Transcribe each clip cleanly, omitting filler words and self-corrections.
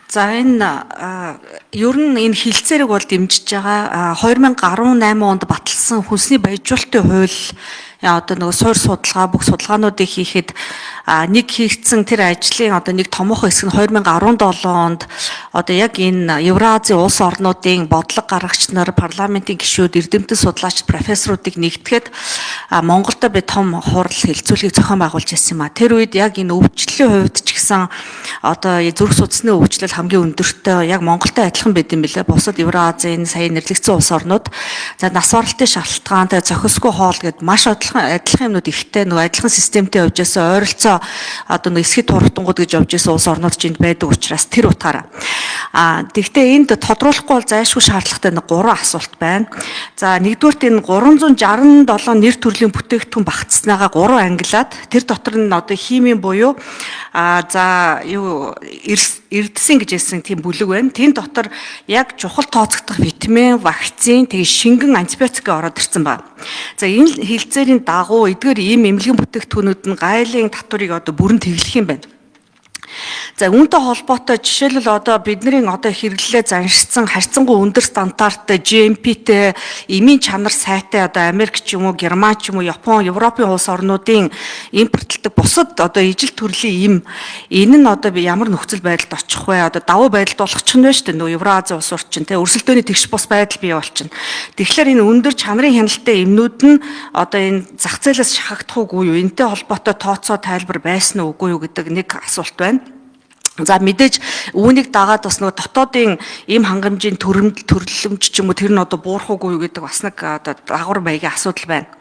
За энэ ер нь энэ хилцээрэг бол дэмжиж байгаа 2018 онд баталсан хүнсний баяжуулалтын хууль одоо нөгөө суурь судалгаа бүх судалгаануудыг хийхэд нэг хийгдсэн тэр ажлын одоо нэг томоохон хэсэг нь 2017 онд одоо яг энэ Евразийн улс орнуудын бодлого гаргагч нар, парламентын гишүүд, эрдэмтэн судлаач, профессоруудыг нэгтгэхэд Монголд би том хурал хилцүүлгийг зохион байгуулж ирсэн юм а. Тэр үед яг энэ өвчлөлийн хувьд ч гэсэн одоо зүрх судасны өвчлөл хамгийн өндөртэй яг Монголтой адилхан байд юм билээ. Бусад Евразийн сая нэрлэгдсэн улс орнууд за нас баралтын шалтгаантай зохисгүй хоол гэд маш адилхан юмнууд ихтэй нөгөө адилхан системтэй явж байсан ойролцоо одоо нөгөө эсхий турхтангууд гэж явж байсан улс орнууд ч энд байдаг учраас тэр утгаараа тэгвэл энд тодруулахгүй бол зайлшгүй шаардлагатай нэг 3 асуулт байна. За нэгдүгürt энэ 367 нэр төрлийн бүтээгдэхүүн багтснаагаа 3 ангилаад тэр дотор нь одоо химийн буюу за юу эрдэсэн гэж хэлсэн тийм бүлэг байна. Тэн дотор яг чухал тооцогдох витамин, вакцин, тэгээ шингэн антибиотик ороод ирсэн байна. За энэ хилцээрийн дагуу эдгээр ийм эмнэлгийн бүтээгдэхүүнүүд нь гайлын татварыг одоо бүрэн тэглэх юм байна. За үүнтэй холбоотой жишээлбэл одоо бидний одоо хэрэглэлээ заншсан харьцангуй өндөр стандарттай GMP-тэй эмийн чанар сайтай одоо Америк ч юм уу, Герман ч юм уу, Япон, Европын улс орнуудын импортлдог бусад одоо ижил төрлийн энэ нь одоо ямар нөхцөл байдалд очих вэ? Одоо давуу байдалд болох ч нь байна шүү дээ. Нөгөө Евразийн улс орчин те өрсөлдөөний тэгш бус байдал бий болчихно. Тэгэхээр энэ өндөр чанарын хяналттай эмнүүд нь одоо энэ зах зээлээс шахагдах уугүй юу? Энтэй холбоотой тооцоо тайлбар байсан уугүй юу гэдэг нэг асуулт байна. За мэдээж үүнийг дагаад бас нөгөө дотоодын эм хангамжийн төрлөмж ч юм уу тэр нь одоо буурах уугүй юу гэдэг бас нэг одоо дагавар маягийн асуудал байна.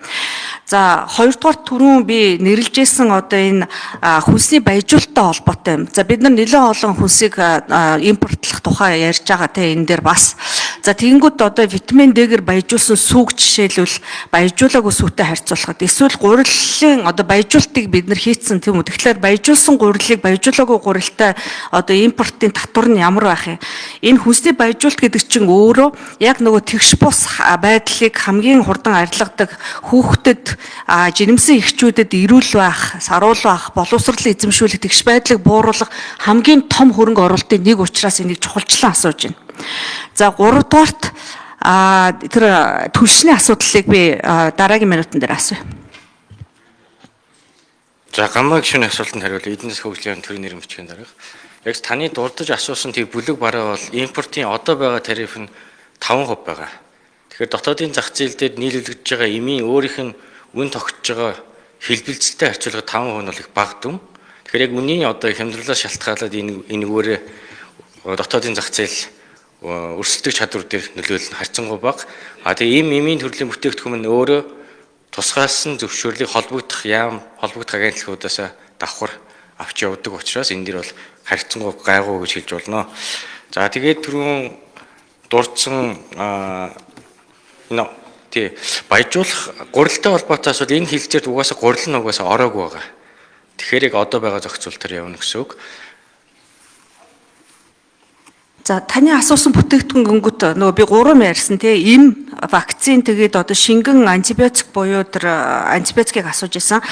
За хоёрдугаар түрүүн би нэрлэжсэн одоо энэ хүнсний баяжуулалттай холбоотой юм. За бид нар нэлээд олон хүнсийг импортлох тухай ярьж байгаа те энэ дээр бас. За тэгэнгүүт одоо витамин D-гэр баяжуулсан сүг жишээлбэл баяжуулаагүй сүгтэй харьцуулахад эсвэл гурилын одоо баяжуулалтыг бид нар хийцэн тийм үү. Тэгэхээр баяжуулсан гурилыг баяжуулаагүй гурилтай одоо импортын татвар нь ямар байх юм? Энэ хүнсний баяжуулалт гэдэг чинь өөрөө яг нөгөө тэгш бус байдлыг хамгийн хурдан арилгадаг хүүхдэд жирэмсэн эхчүүдэд эрүүл байх, саруул байх, боловсрол эзэмшүүлэх тэгш байдлыг бууруулах хамгийн том хөрөнгө оруулалтын нэг учраас энийг чухалчлан асууж байна. За 3 дугаарт тэр түлшний асуудлыг би дараагийн минутан дээр асууя. За гаммаг гишүүний асуултанд хариулъя. Эднээс хөгжлийн төрийн нэрийн бичгийн дарга. Яг таны дурдж асуусан тийм бүлэг бараа бол импортын одоо байгаа тариф нь 5% байгаа. Тэгэхээр дотоодын зах зээл дээр нийлүүлэгдэж байгаа эмийн өөрийнх нь үн тогтж байгаа хэлбэлцэлтэй харьцуулахад 5% нь бол их бага дүн. Тэгэхээр яг үнийн одоо хямдруулаас шалтгаалаад энэгээрээ дотоодын зах зээл өрсөлдөх чадвар дээр нөлөөлөл нь харьцангуй бага. Тэгээ эмийн төрлийн бүтээгдэхүүн нь өөрөө тусгаалсан зөвшөөрлийг холбогдох агентлагуудаас давхар авч явдаг учраас энэ дэр бол харьцангуй гайгүй гэж хэлж болно. За тэгээд түрүүн дурдсан тий баяжуулах гурилтай холбоотой асуудал энэ хилцээрд угаасаа гурил нь угаасаа ороогүй байгаа. Тэгэхээр яг одоо байгаа зохицуултаар явна гэсэн үг. За таны асуусан бүтээгдэхүүн гингүүт нөгөө би 3 ярьсан тий эм вакцин тэгээд одоо шингэн антибиотик буюу тэр антибиотикийг асууж исэн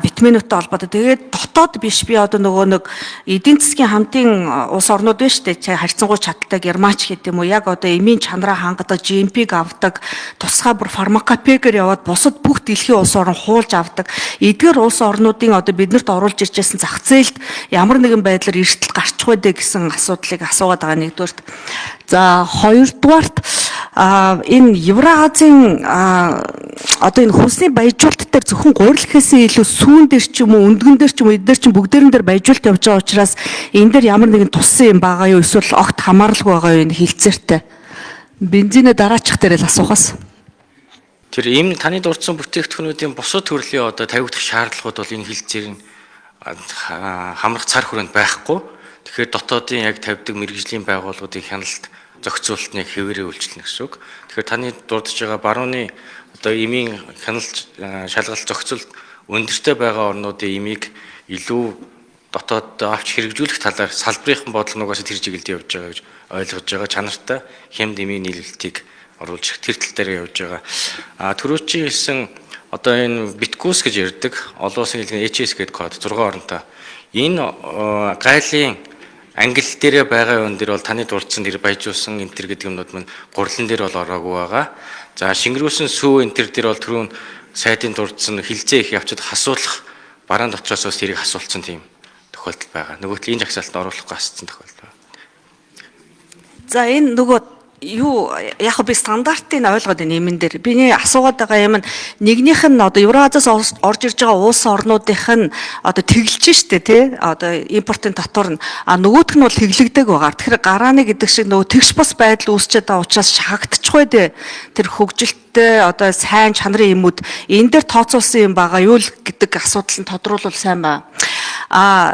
витаминуудтай холбоотой. Тэгээд дотоод биш би одоо нөгөө нэг эдийн засгийн хамтын улс орнууд байна шүү дээ. Харьцангуй чадaltaй Германч гэдэг юм уу яг одоо эмийн чанараа хангадаг GMP-г авдаг тусгай бүр фармакопегээр яваад бусад бүх дэлхийн улс орн хуулж авдаг. Эдгээр улс орнуудын одоо биднэрт оруулж ирж байсан зах зээлд ямар нэгэн байдлаар эрсдэл гарчих вэ гэсэн асуудлыг асуугаад байгаа. За хоёрдугаарт энэ Евразийн одоо энэ хүнсний баяжуулалт дээр зөвхөн гурил гэхээсээ илүү сүүн дээр ч юм уу өндгөн дээр ч юм уу эдгээр чинь бүгдээрэн дээр баяжуулалт явж байгаа учраас энэ дээр ямар нэгэн туссан юм байгаа юу эсвэл огт хамааралгүй байгаа юу энэ хилцээртэй бензинээ дараачих дээр л асуухаас тэр ийм таны дурдсан бүтээгдэхүүнүүдийн бусад төрлийн одоо тавигдах шаардлагууд бол энэ хилцээр нь хамрах цар хүрээнд байхгүй. Тэгэхээр дотоодын яг тавьдаг мэргэжлийн байгууллагуудын хяналт зохицуултныг хэвээрээ үйлчлэнэ гэсэн үг. Тэгэхээр таны дурдж байгаа барууны одоо эмийн хяналт шалгалт зохицуулт өндөртэй байгаа орнуудын эмийг илүү дотоод авч хэрэгжүүлэх талаар салбарынхан бодол нугаас тэр чиглэлд явж байгаа гэж ойлгож байгаа. Чанартай хямд эмийн нийлүүлэлтийг оруулж тэр тал дээр явж байгаа. Түрүүчийн хэлсэн одоо энэ биткус гэж ярьдаг олон улсын хэлний HS гэдэг код 6 оронтой. Энэ гайлын англи дээр байгаа юм дээр бол таны дурдсан тэр баяжуулсан энтер гэдэг юмнууд мань гурлан дээр бол ороогүй байгаа. За шингэрүүлсэн сүү энтер дээр бол түрүүн сайдын дурдсан хилцээ их явчаад хасуулах бараан дотроос бас тэрийг хасуулсан тийм тохиолдол байгаа. Нөгөөт энэ жагсаалтанд оруулахгүй асцсан тохиолдол байна. За энэ нөгөө юу яг би стандартыг ойлгоод байна юмн дээр. Биний асуугаад байгаа юм нь нэгнийх нь одоо Евразиас орж ирж байгаа улс орнуудынх нь одоо тэглэж штэ тий одоо импортын татвар нь нөгөөх нь бол тэглэгдэг байгаа. Тэгэхээр гарааны гэдэг шиг нөгөө тэгш бас байдал үүсчээд байгаа учраас шахагдчихгүй дээ. Тэр хөгжилттэй одоо сайн чанарын юмуд энэ дээр тооцоолсон юм байгаа юу л гэдэг асуудал нь тодруулбал сайн байна.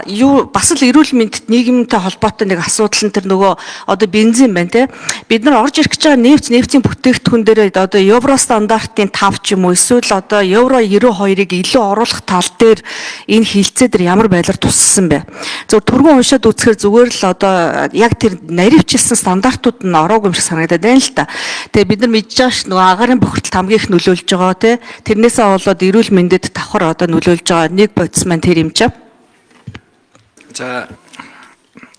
Юу бас л эрүүл мэндэд нийгэмтэй холбоотой нэг асуудал нь тэр нөгөө одоо бензин байна те бид нар орж ирэх гэж байгаа нефтийн бүтээгдэхүүн дээр одоо евро стандартын 5 ч юм уу эсвэл одоо евро 92-ыг илүү оруулах тал дээр энэ хилцээ дээр ямар байдлаар туссан бэ? Зөв түргэн уншаад үзэхээр зүгээр л одоо яг тэр наривчилсан стандартууд нь ороогүй юм шиг санагдаад байна л та. Тэгээ бид нар мэдж байгаа ш нөгөө агаарын бохирдолд хамгийн их нөлөөлж байгаа те тэрнээсээ болоод эрүүл мэндэд давхар одоо нөлөөлж байгаа нэг бодис маань тэр юм чам. За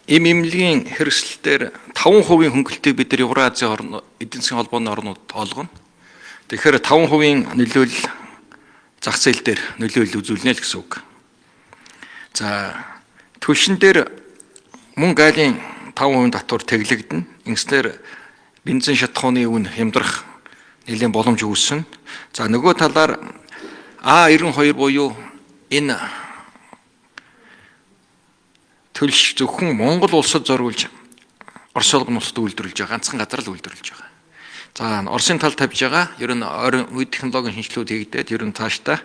эмнэлгийн хэрэгслэлээр 5% хөнгөлтийг бид нар Евразийн эдийн засгийн холбооны орнууд олгоно. Тэгэхээр 5% нөлөөлөл зах зээл дээр нөлөөлөл үзүүлнэ л гэсэн үг. За түвшин дээр мөн гайлын 5% татвар тэглэгдэнэ. Ингэснээр бензин шатхууны үн хямдрах нэлээд боломж үүснэ. За нөгөө талаар А92 буюу энэ төлш зөвхөн Монгол улсад зориулж Орос улсын улсад үйлдвэрлэж байгаа ганцхан газар л үйлдвэрлэж байгаа. За Оросын тал тавьж байгаа ер нь үе технологийн шинжилгүүд хийгдээд ер нь цаашдаа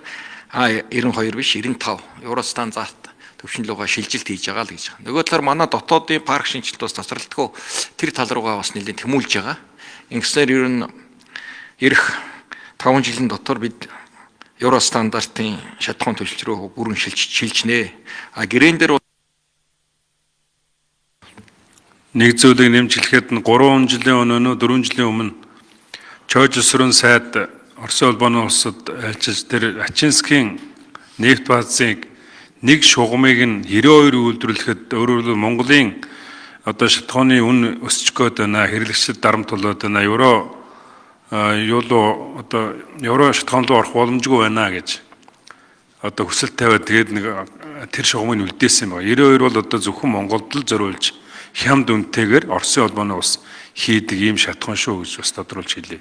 А92 биш 95 евро стандарт төвшинлөөгөө шилжилт хийж байгаа л гэж байгаа. Нөгөө талаар манай дотоодын парк шинжилт бас тасралтгүй тэр тал руугаа бас нэлээд тэмүүлж байгаа. Ингэснээр ер нь эх 5 жилийн дотор бид евро стандартын шатхуун төлөвч рүү бүрэн шилжнэ. Гэрээн дээр нэг зүйлийг нэмжлэхэд нь 3 жилийн өмнө 4 жилийн өмнө Чойжсрын сайд Оросын улбаны улсад альчилж тэр Ачинскийн нефть баазыг нэг шугамыг нь 92 үйлдвэрлэхэд өөрөөр Монголын одоо шатхууны үн өсч гээд байна, хэрэглэгчид дарамт болоод байна, евро одоо евро шатхуун руу орох боломжгүй байна гэж одоо хүсэл тавиад тэгээд нэг тэр шугамыг үлдээсэн байна. 92 бол одоо зөвхөн Монголд л зориулж хямд үнэтэйгээр Оросын улбаны улс хийдэг ийм шатхуун шүү гэж бас тодруулж хэлье.